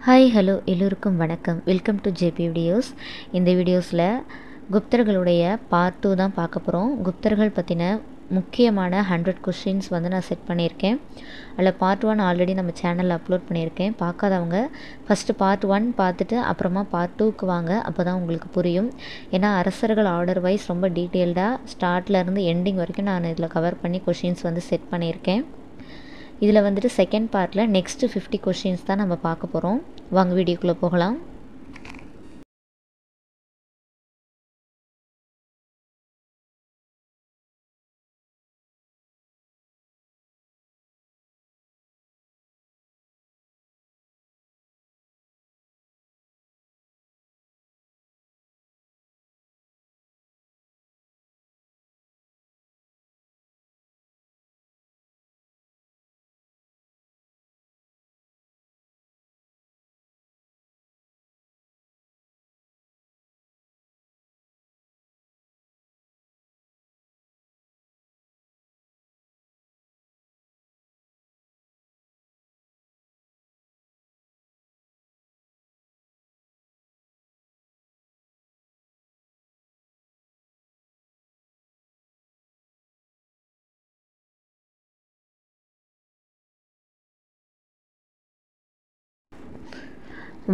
Hi hello எல்லோருக்கும் வணக்கம். Welcome to JP videos. இந்த வீடியோஸில் குப்தர்களுடைய பார்ட் 2 தான் பார்க்க போகிறோம். குப்தர்கள் பற்றின முக்கியமான 100 கொஷின்ஸ் நான் செட் பண்ணியிருக்கேன். அதில் பார்ட் 1 ஆல்ரெடி நம்ம சேனலில் அப்லோட் பண்ணியிருக்கேன். பார்க்காதவங்க ஃபஸ்ட்டு பார்ட் 1 பார்த்துட்டு அப்புறமா பார்ட் 2க்கு வாங்க. அப்போ தான் உங்களுக்கு புரியும். ஏன்னா அரசர்கள் ஆர்டர் வைஸ் ரொம்ப டீட்டெயில்டாக ஸ்டார்ட்லேருந்து எண்டிங் வரைக்கும் நான் இதில் கவர் பண்ணி கொஷின்ஸ் செட் பண்ணியிருக்கேன். இதில் செகண்ட் பார்ட்டில் நெக்ஸ்ட்டு 50 கொஷின்ஸ் தான் நம்ம பார்க்க போகிறோம். வாங்க வீடியோக்குள்ளே போகலாம்.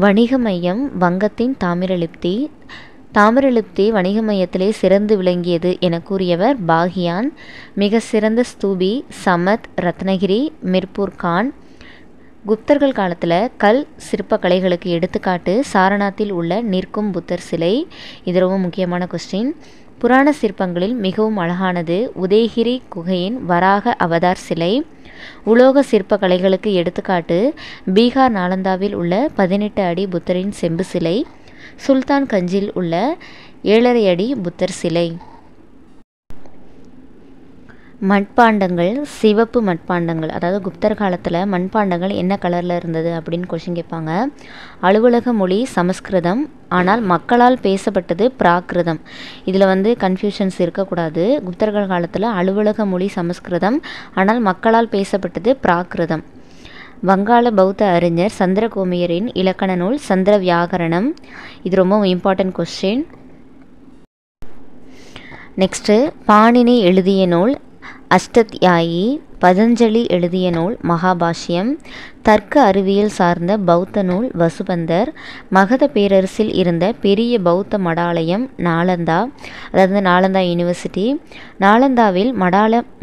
வணிக மையம் வங்கத்தின் தாமிரலிப்தி. தாமிரலிப்தி வணிக மையத்திலே சிறந்து விளங்கியது என கூறியவர் பாகியான். மிக சிறந்த ஸ்தூபி சமத் ரத்னகிரி மிர்பூர் கான். குப்தர்கள் காலத்தில் கல் சிற்பக்கலைகளுக்கு எடுத்துக்காட்டு சாரநாத்தில் உள்ள நிற்கும் புத்தர் சிலை. இது ரொம்ப முக்கியமான கொஸ்டின். புராண சிற்பங்களில் மிகவும் அழகானது உதயகிரி குகையின் வராக அவதார் சிலை. உலோக சிற்ப கலைகளுக்கு எடுத்துக்காட்டு பீகார் நாலந்தாவில் உள்ள 18 அடி புத்தரின் செம்பு சிலை. சுல்தான் கஞ்சில் உள்ள 7.5 அடி புத்தர் சிலை. மட்பாண்டங்கள் சிவப்பு மட்பாண்டங்கள். அதாவது குப்தர் காலத்தில் மண்பாண்டங்கள் என்ன கலரில் இருந்தது அப்படின்னு கொஷின் கேட்பாங்க. அலுவலக மொழி சமஸ்கிருதம், ஆனால் மக்களால் பேசப்பட்டது பிராகிருதம். இதில் கன்ஃபியூஷன்ஸ் இருக்கக்கூடாது. குப்தர்கள் காலத்தில் அலுவலக மொழி சமஸ்கிருதம், ஆனால் மக்களால் பேசப்பட்டது பிராகிருதம். வங்காள பௌத்த அறிஞர் சந்திரகோமியரின் இலக்கண நூல் சந்திர வியாகரணம். இது ரொம்ப இம்பார்ட்டன்ட் கொஸ்டின். நெக்ஸ்ட்டு பாணினி எழுதிய நூல் அஷ்டத்யாயி. பதஞ்சலி எழுதிய நூல் மகாபாஷ்யம். தர்க்க அறிவியல் சார்ந்த பௌத்த நூல் வசுபந்தர். மகத பேரரசில் இருந்த பெரிய பௌத்த மடாலயம் நாலந்தா, அதாவது நாலந்தா யூனிவர்சிட்டி. நாலந்தாவில்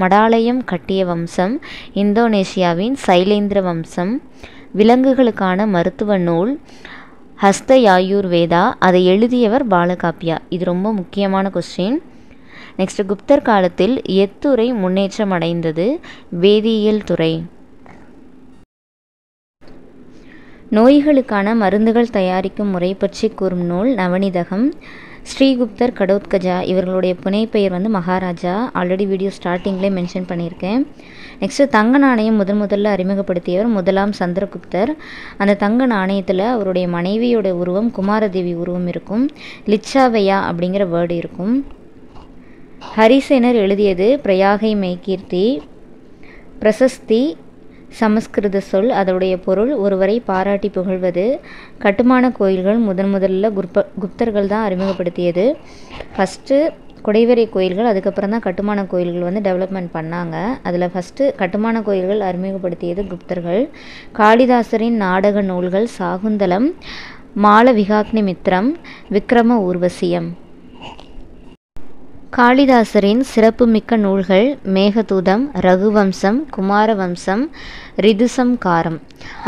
மடாலயம் கட்டிய வம்சம் இந்தோனேஷியாவின் சைலேந்திர வம்சம். விலங்குகளுக்கான மருத்துவ நூல் ஹஸ்தயாயுர்வேதா. அதை எழுதியவர் பாலகாப்பியா. இது ரொம்ப முக்கியமான கொஸ்டின். நெக்ஸ்ட், குப்தர் காலத்தில் எத்துறை முன்னேற்றம் அடைந்தது? வேதியியல் துறை. நோய்களுக்கான மருந்துகள் தயாரிக்கும் முறை பற்றி கூறும் நூல் நவனிதகம். ஸ்ரீகுப்தர் கடோத்கஜா இவர்களுடைய புனைப்பெயர் மகாராஜா. ஆல்ரெடி வீடியோ ஸ்டார்டிங்லேயே மென்ஷன் பண்ணியிருக்கேன். நெக்ஸ்ட்டு தங்க நாணயம் முதல்ல அறிமுகப்படுத்தியவர் முதலாம் சந்திரகுப்தர். அந்த தங்க நாணயத்தில் அவருடைய மனைவியோட உருவம் குமாரதேவி உருவம் இருக்கும். லிச்சாவையா அப்படிங்கிற வேர்டு இருக்கும். ஹரிசேனர் எழுதியது பிரயாகை மெய்கீர்த்தி. பிரசஸ்தி சமஸ்கிருத சொல். அதோடைய பொருள் ஒருவரை பாராட்டி புகழ்வது. கட்டுமான கோயில்கள் முதல்ல குப்தர்கள் தான் அறிமுகப்படுத்தியது. ஃபஸ்ட்டு குடைவரை கோயில்கள், அதுக்கப்புறம் தான் கட்டுமான கோயில்கள் டெவலப்மெண்ட் பண்ணாங்க. அதில் ஃபஸ்ட்டு கட்டுமான கோயில்கள் அறிமுகப்படுத்தியது குப்தர்கள். காளிதாசரின் நாடக நூல்கள் சாகுந்தலம், மாளவிகாக்னி மித்ரம், விக்ரம ஊர்வசியம். காளிதாசரின் சிறப்புமிக்க நூல்கள் மேகதூதம், ரகுவம்சம், குமாரவம்சம், ரிதுசம்காரம்.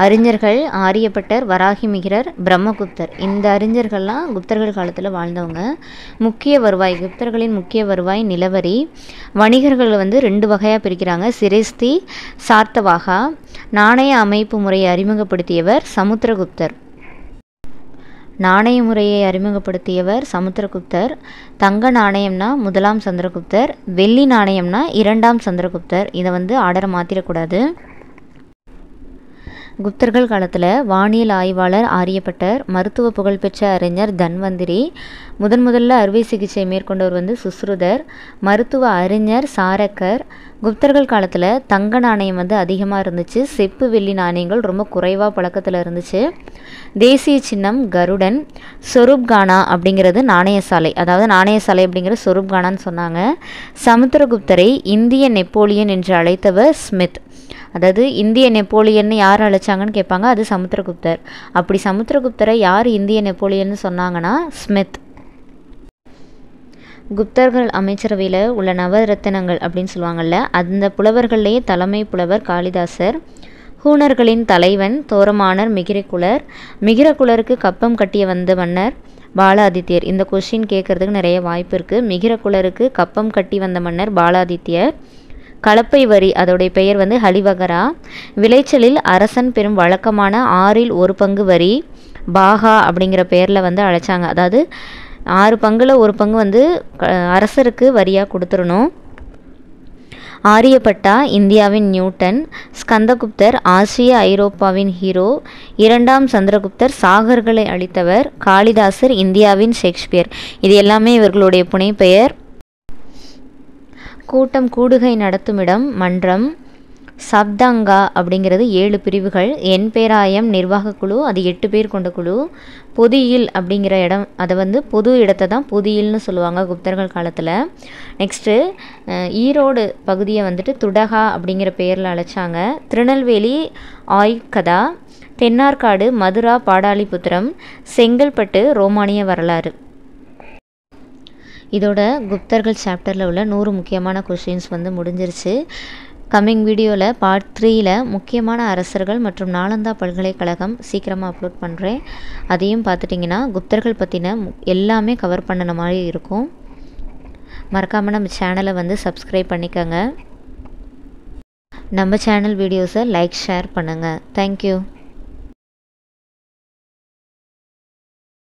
அறிஞர்கள் ஆரியப்பட்டர், வராகிமிகிரர், பிரம்மகுப்தர். இந்த அறிஞர்கள்லாம் குப்தர்கள் காலத்தில் வாழ்ந்தவங்க. முக்கிய வருவாய், குப்தர்களின் முக்கிய வருவாய் நிலவரி. வணிகர்கள் 2 வகையாக பிரிக்கிறாங்க, சிரேஸ்தி, சார்த்தவாகா. நாணய அமைப்பு முறையை அறிமுகப்படுத்தியவர் சமுத்திரகுப்தர். நாணய முறையை அறிமுகப்படுத்தியவர் சமுத்திரகுப்தர். தங்க நாணயம்னா முதலாம் சந்திரகுப்தர், வெள்ளி நாணயம்னா 2ஆம் சந்திரகுப்தர். இதை ஆர்டரை மாற்றிடக்கூடாது. குப்தர்கள் காலத்தில் வானியல் ஆய்வாளர் ஆரியப்பட்டர், மருத்துவ புகழ்பெற்ற அறிஞர் தன்வந்திரி, முதல்ல அறுவை சிகிச்சை மேற்கொண்டவர் சுஸ்ருதர், மருத்துவ அறிஞர் சாரக்கர். குப்தர்கள் காலத்தில் தங்க நாணயம் அதிகமாக இருந்துச்சு. செப்பு வெள்ளி நாணயங்கள் ரொம்ப குறைவாக பழக்கத்தில் இருந்துச்சு. தேசிய சின்னம் கருடன். சொரூப்கானா அப்படிங்கிறது நாணயசாலை, அதாவது நாணயசாலை அப்படிங்கிறது சொரூப்கானான்னு சொன்னாங்க. சமுத்திரகுப்தரை இந்திய நெப்போலியன் என்று அழைத்தவர் ஸ்மித். அதாவது இந்திய நெப்போலியன் யார் அழைச்சாங்கன்னு கேட்பாங்க, அது சமுத்திரகுப்தர். அப்படி சமுத்திரகுப்தரை யார் இந்திய நெப்போலியன் சொன்னாங்கன்னா ஸ்மித். குப்தர்கள் அமைச்சரவையில் உள்ள நவரத்தினங்கள் அப்படின்னு சொல்லுவாங்கள்ல, அந்த புலவர்கள்லேயே தலைமை புலவர் காளிதாசர். ஹூணர்களின் தலைவன் தோரமானர் மிகிரகுலர். மிகிரகுலருக்கு கப்பம் கட்டிய வந்த மன்னர் பாலாதித்யர். இந்த கொஸ்டின் கேட்கறதுக்கு நிறைய வாய்ப்பு இருக்குது. மிகிரகுலருக்கு கப்பம் கட்டி வந்த மன்னர் பாலாதித்யர். கலப்பை வரி, அதோடைய பெயர் வந்து ஹலிவகரா. விளைச்சலில் அரசன் பெரும் வழக்கமான 1/6 வரி பாகா அப்படிங்கிற பெயரில் வந்து அழைச்சாங்க. அதாவது 6 பங்குல 1 பங்கு வந்து அரசருக்கு வரியாக கொடுத்துடணும். ஆரியப்பட்டா இந்தியாவின் நியூட்டன். ஸ்கந்தகுப்தர் ஆசிய ஐரோப்பாவின் ஹீரோ. 2ஆம் சந்திரகுப்தர் சாகர்களை அளித்தவர். காளிதாசர் இந்தியாவின் ஷேக்ஸ்பியர். இது எல்லாமே இவர்களுடைய புனைப்பெயர். கூட்டம் கூடுகை நடத்துமிடம் மன்றம். சப்தங்கா அப்படிங்கிறது 7 பிரிவுகள். எண் பேராயம் நிர்வாக குழு, அது 8 பேர் கொண்ட குழு. பொதியில் அப்படிங்கிற இடம், அதை வந்து பொது இடத்தை தான் பொதியில்னு சொல்லுவாங்க குப்தர்கள் காலத்தில். நெக்ஸ்ட்டு ஈரோடு பகுதியை வந்துட்டு துடகா அப்படிங்கிற பெயரில் அழைச்சாங்க. திருநெல்வேலி ஆய்கதா. தென்னார்காடு மதுரா பாடாலிபுத்திரம். செங்கல்பட்டு ரோமானிய வரலாறு. இதோட குப்தர்கள் சாப்டரில் உள்ள 100 முக்கியமான கொஷின்ஸ் வந்து முடிஞ்சிருச்சு. கம்மிங் வீடியோவில் பார்ட் 3ல் முக்கியமான அரசர்கள் மற்றும் நாலந்தா பல்கலைக்கழகம் சீக்கிரமாக அப்லோட் பண்ணுறேன். அதையும் பார்த்துட்டிங்கன்னா குப்தர்கள் பற்றின எல்லாமே கவர் பண்ணின மாதிரி இருக்கும். மறக்காமல் நம்ம சேனலை வந்து சப்ஸ்கிரைப் பண்ணிக்கோங்க. நம்ம சேனல் வீடியோஸை லைக் ஷேர் பண்ணுங்கள். தேங்க்யூ.